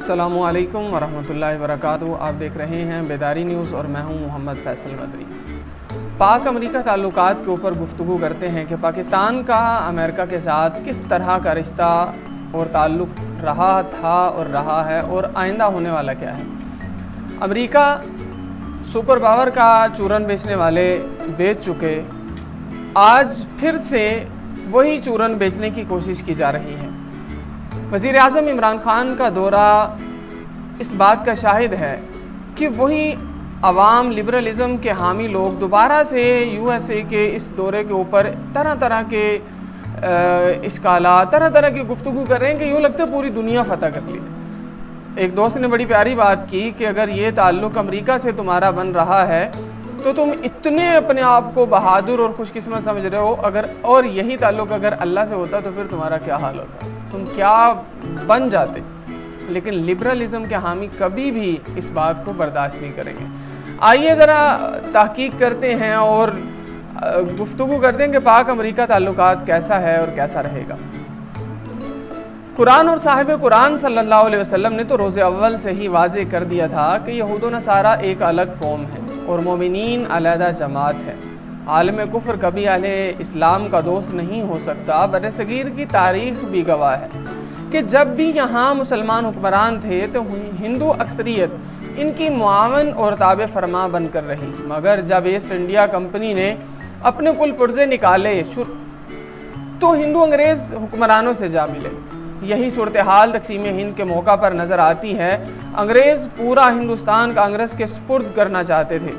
अस्सलामुअलैकुम वरहमतुल्लाहि वबरकातुहू। आप देख रहे हैं बेदारी न्यूज़ और मैं हूं मोहम्मद फैसल मदरी। पाक अमेरिका ताल्लुकात के ऊपर गुफ्तगू करते हैं कि पाकिस्तान का अमेरिका के साथ किस तरह का रिश्ता और ताल्लुक़ रहा था और रहा है और आइंदा होने वाला क्या है। अमेरिका सुपर पावर का चूरन बेचने वाले बेच चुके, आज फिर से वही चूरन बेचने की कोशिश की जा रही है। वज़ीर आज़म इमरान खान का दौरा इस बात का शाहिद है कि वही अवाम लिबरलिज़म के हामी लोग दोबारा से USA के इस दौरे के ऊपर तरह तरह के इश्काला, तरह तरह की गुफ्तगू कर रहे हैं कि यूँ लगता है पूरी दुनिया फतह कर ली। एक दोस्त ने बड़ी प्यारी बात की कि अगर ये ताल्लुक़ अमेरिका से तुम्हारा बन रहा है तो तुम इतने अपने आप को बहादुर और खुशकिस्मत समझ रहे हो, अगर और यही ताल्लुक़ अगर अल्लाह से होता तो फिर तुम्हारा क्या हाल होता, तुम क्या बन जाते। लेकिन लिबरलिज़म के हामी कभी भी इस बात को बर्दाश्त नहीं करेंगे। आइए ज़रा तहकीक करते हैं और गुफ्तगू करते हैं कि पाक अमेरिका ताल्लुकात कैसा है और कैसा रहेगा। कुरान और साहिब कुरान सल्लल्लाहु अलैहि वसल्लम ने तो रोज़े अव्वल से ही वाज़े कर दिया था कि यहूद व नसारा एक अलग कौम है और मोमिनीन अलहदा जमात है। आलम कुफ्र कभी अहले इस्लाम का दोस्त नहीं हो सकता। बरसगीर की तारीख भी गवाह है कि जब भी यहाँ मुसलमान हुक्मरान थे तो हिंदू अक्सरियत इनकी मुआवन और ताबे फरमा बनकर रही, मगर जब ईस्ट इंडिया कंपनी ने अपने कुल पुर्जे निकाले तो हिंदू अंग्रेज़ हुक्मरानों से जा मिले। यही सूरत हाल तकसीम हिंद के मौका पर नज़र आती है। अंग्रेज़ पूरा हिंदुस्तान कांग्रेस के सुपुर्द करना चाहते थे,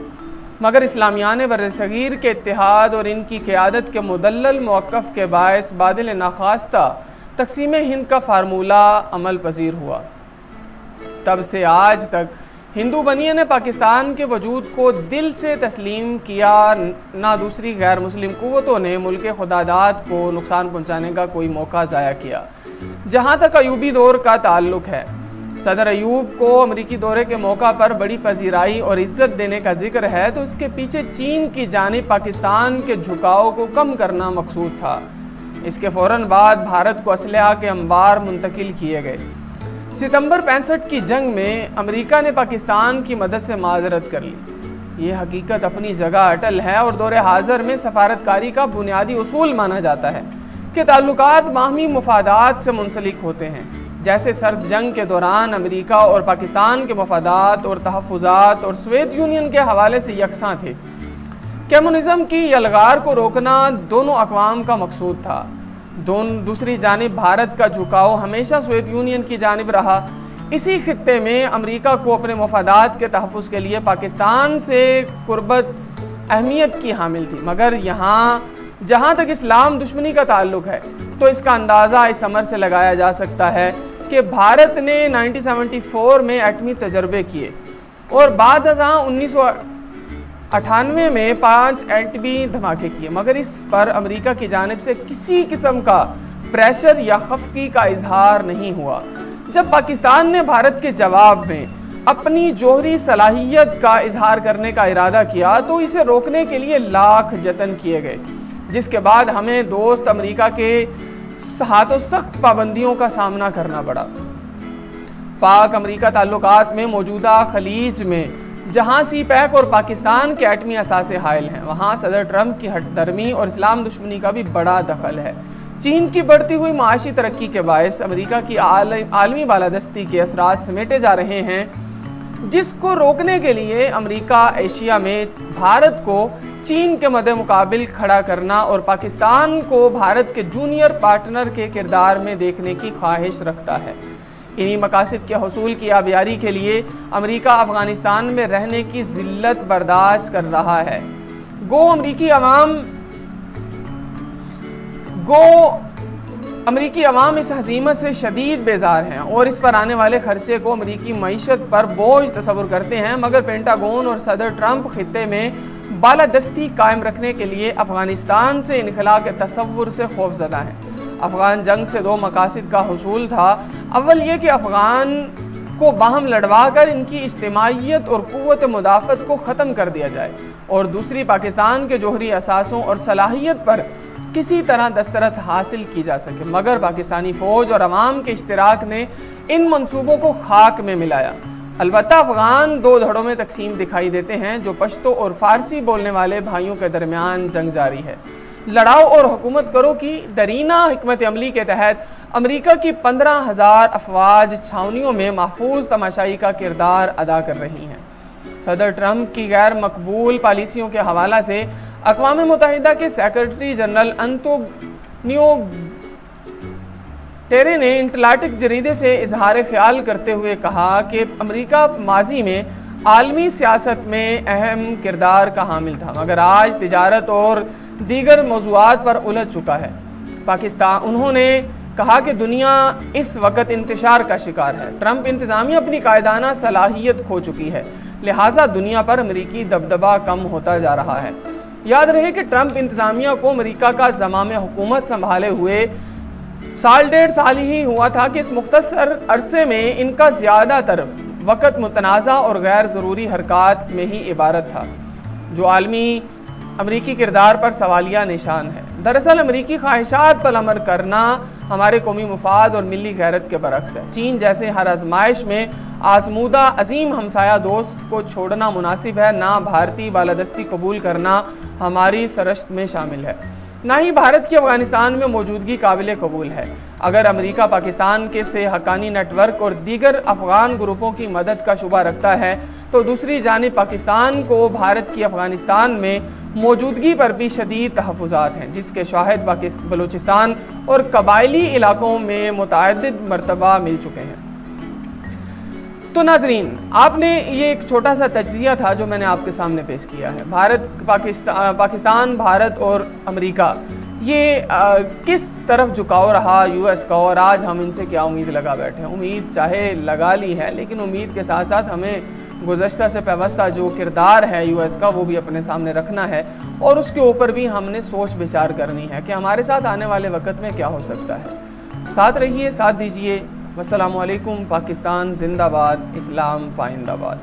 मगर इस्लामियान बरसगीर के इत्तेहाद और इनकी क़यादत के मुदल्लल मौक़िफ़ के बायस बादिल नाखास्ता तकसीम हिंद का फार्मूला अमल पजीर हुआ। तब से आज तक हिंदू बनिए ने पाकिस्तान के वजूद को दिल से तस्लीम किया, ना दूसरी गैर मुस्लिम क़ुव्वतों ने मुल्क खुदादाद को नुकसान पहुँचाने का कोई मौका ज़ाया किया। जहाँ तक अयूबी दौर का ताल्लुक़ है, सदर अयूब को अमरीकी दौरे के मौका पर बड़ी पजीराई और इज़्ज़त देने का जिक्र है तो इसके पीछे चीन की जानिब पाकिस्तान के झुकाव को कम करना मकसूद था। इसके फ़ौरन बाद भारत को असलहा के अंबार मुंतकिल किए गए। सितंबर 65 की जंग में अमेरिका ने पाकिस्तान की मदद से माजरत कर ली। ये हकीकत अपनी जगह अटल है और दौरे हाज़र में सफारतकारी का बुनियादी उसूल माना जाता है कि ताल्लुकात बाहमी मुफादात से मुंसलिक होते हैं। जैसे सर्द जंग के दौरान अमेरिका और पाकिस्तान के मफादात और तहफ़्फ़ुज़ात और सोवियत यूनियन के हवाले से यकसां थे। कम्युनिज़म की यलगार को रोकना दोनों अक़वाम का मकसूद था। दूसरी जानिब भारत का झुकाव हमेशा सोवियत यूनियन की जानिब रहा। इसी खित्ते में अमेरिका को अपने मफादात के तहफ़्फ़ुज़ के लिए पाकिस्तान से कुर्बत अहमियत की हामिल थी, मगर जहाँ तक इस्लाम दुश्मनी का ताल्लुक़ है तो इसका अंदाज़ा इस अमर से लगाया जा सकता है कि भारत ने 1974 में एटमी तजर्बे किए और बाद 1998 में 5 एटमी धमाके किए, मगर इस पर अमेरिका की जानिब से किसी किस्म का प्रेशर या खफकी का इजहार नहीं हुआ। जब पाकिस्तान ने भारत के जवाब में अपनी जोहरी सलाहियत का इजहार करने का इरादा किया तो इसे रोकने के लिए लाख जतन किए गए, जिसके बाद हमें दोस्त अमेरिका के हाथों सख्त पाबंदियों का सामना करना पड़ा। पाक अमेरिका ताल्लुकात में मौजूदा खलीज में जहाँ CPEC और पाकिस्तान के एटमी असासे हायल हैं, वहाँ सदर ट्रंप की हटदर्मी और इस्लाम दुश्मनी का भी बड़ा दखल है। चीन की बढ़ती हुई माशी तरक्की के बायस अमेरिका की आलमी बालादस्ती के असरात समेटे जा रहे हैं, जिसको रोकने के लिए अमेरिका एशिया में भारत को चीन के मद्दे मुकाबिल खड़ा करना और पाकिस्तान को भारत के जूनियर पार्टनर के किरदार में देखने की ख्वाहिश रखता है। इन्हीं मकासद के हसूल की आबियारी के लिए अमेरिका अफ़गानिस्तान में रहने की ज़िल्लत बर्दाश्त कर रहा है। अमरीकी अवाम इस हज़ीमत से शदीद बेजार हैं और इस पर आने वाले खर्चे को अमरीकी मईशत पर बोझ तस्वुर करते हैं, मगर पेंटागन और सदर ट्रंप खित्ते में बालादस्ती कायम रखने के लिए अफ़गानिस्तान से इनखला के तस्वुर से खौफज़दा हैं। अफ़गान जंग से 2 मकासद का हसूल था। अव्वल ये कि अफ़गान को बाहम लड़वा कर इनकी इज्तिमाइयत और क़ुव्वत मुदाफ़त को ख़त्म कर दिया जाए, और दूसरी पाकिस्तान के जोहरी असासों और सलाहियत पर किसी तरह दस्तरत हासिल की जा सके, मगर पाकिस्तानी फ़ौज और अवाम के इश्तिराक ने इन मंसूबों को खाक में मिलाया। अलबत्ता अफ़गान दो धड़ों में तकसीम दिखाई देते हैं, जो पश्तो और फ़ारसी बोलने वाले भाइयों के दरमियान जंग जारी है। लड़ाओ और हुकूमत करो की दरीना हिकमत अमली के तहत अमरीका की 15,000 अफवाज छावनियों में महफूज तमाशाई का किरदार अदा कर रही हैं। सदर ट्रंप की गैर मकबूल पॉलिसियों के हवाला से अक़वाम मुत्तहिदा के सेक्रेटरी जनरल अंतोनियो टेरे ने इंटलाटिक जरीदे से इजहार ख्याल करते हुए कहा कि अमरीका माजी में आलमी सियासत में अहम किरदार का हामिल था, मगर आज तिजारत और दीगर मौज़ूआत पर उलझ चुका है। उन्होंने कहा कि दुनिया इस वक्त इंतशार का शिकार है। ट्रंप इंतज़ामिया अपनी कायदाना सलाहियत खो चुकी है, लिहाजा दुनिया पर अमरीकी दबदबा कम होता जा रहा है। याद रहे कि ट्रंप इंतज़ामिया को अमरीका का ज़माम हुकूमत संभाले हुए साल डेढ़ साल ही हुआ था कि इस मुख्तसर अरसे में इनका ज़्यादातर वक़्त मुतनाज़ा और गैर ज़रूरी हरकत में ही इबारत था, जो आलमी अमरीकी किरदार पर सवालिया निशान है। दरअसल अमरीकी ख्वाहिशात पर अमल करना हमारे कौमी मुफाद और मिली गैरत के बरक्स है। चीन जैसे हर आजमाइश में आजमूदा अजीम हमसाया दोस्त को छोड़ना मुनासिब है, ना भारतीय बालादस्ती कबूल करना हमारी सरश्त में शामिल है, ना ही भारत की अफगानिस्तान में मौजूदगी काबिल कबूल है। अगर अमरीका पाकिस्तान के से हक्कानी नेटवर्क और दीगर अफगान ग्रुपों की मदद का शुबा रखता है, तो दूसरी जानिब पाकिस्तान को भारत की अफगानिस्तान में मौजूदगी पर भी शदीद तहफ़्फ़ुज़ात हैं, जिसके शाहिद बलूचिस्तान और कबायली इलाकों में मुतअद्दिद मरतबा मिल चुके हैं। तो नाज़रीन, आपने ये एक छोटा सा तज्ज़िया था जो मैंने आपके सामने पेश किया है। पाकिस्तान, भारत और अमेरिका ये किस तरफ झुकाव रहा यूएस का, और आज हम इनसे क्या उम्मीद लगा बैठे हैं। उम्मीद चाहे लगा ली है, लेकिन उम्मीद के साथ साथ हमें गुज़श्ता से पेवस्ता जो किरदार है यूएस का, वो भी अपने सामने रखना है, और उसके ऊपर भी हमने सोच विचार करनी है कि हमारे साथ आने वाले वक्त में क्या हो सकता है। साथ रहिए, साथ दीजिए। वस्सलामु अलैकुम। पाकिस्तान जिंदाबाद, इस्लाम पाइंदाबाद।